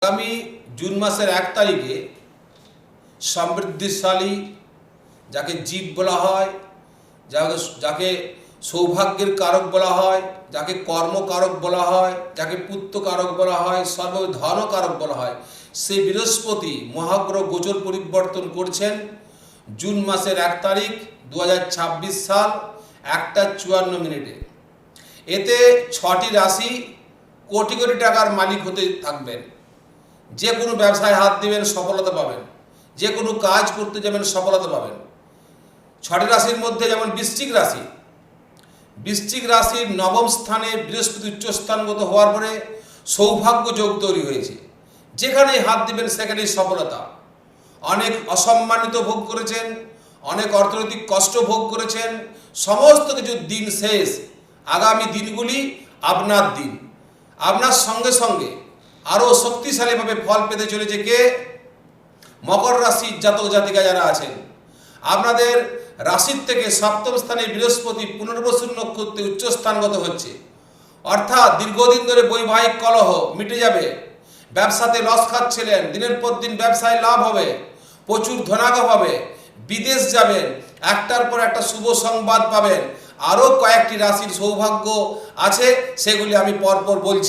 আগামী জুন মাসের 1 তারিখে সমৃদ্ধিশালী, যাকে জীব বলা হয়, যাকে সৌভাগ্যের কারক বলা হয়, যাকে কর্মকারক বলা হয়, যাকে পুত্রকারক বলা হয়, ধনকারক বলা হয়, সেই বৃহস্পতি মহাগ্রহ গোচর পরিবর্তন করছেন জুন মাসের 1 তারিখ 2026 সাল 1:54 এতে 6টি রাশি কোটি কোটি টাকার মালিক হতে থাকবেন। যে কোনো ব্যবসায় হাত দিবেন, সফলতা পাবেন। যে কোনো কাজ করতে যাবেন, সফলতা পাবেন। 6টি রাশির মধ্যে যেমন বৃশ্চিক রাশির নবম স্থানে বৃহস্পতি উচ্চস্থানগত হওয়ার পরে সৌভাগ্য যোগ তৈরি হয়েছে। যেখানেই হাত দিবেন সেখানেই সফলতা। অনেক অসম্মানিত ভোগ করেছেন, অনেক অর্থনৈতিক কষ্ট ভোগ করেছেন, সমস্ত কিছুর দিন শেষ। আগামী দিনগুলি আপনার দিন। আপনার সঙ্গে সঙ্গে আরও শক্তিশালীভাবে ফল পেতে চলেছে কে? মকর রাশির জাতক জাতিকা যারা আছেন, আপনাদের রাশির থেকে সপ্তম স্থানে বৃহস্পতি পুনর্বসু নক্ষত্রে উচ্চস্থানগত হচ্ছে। অর্থাৎ দীর্ঘদিন ধরে বৈবাহিক কলহ মিটে যাবে। ব্যবসাতে লস খাচ্ছিলেন, দিনের পর দিন ব্যবসায় লাভ হবে, প্রচুর ধনাগম হবে, বিদেশ যাবেন, একটার পর একটা শুভ সংবাদ পাবেন। আরও কয়েকটি রাশির সৌভাগ্য আছে, সেগুলি আমি পরপর বলছি।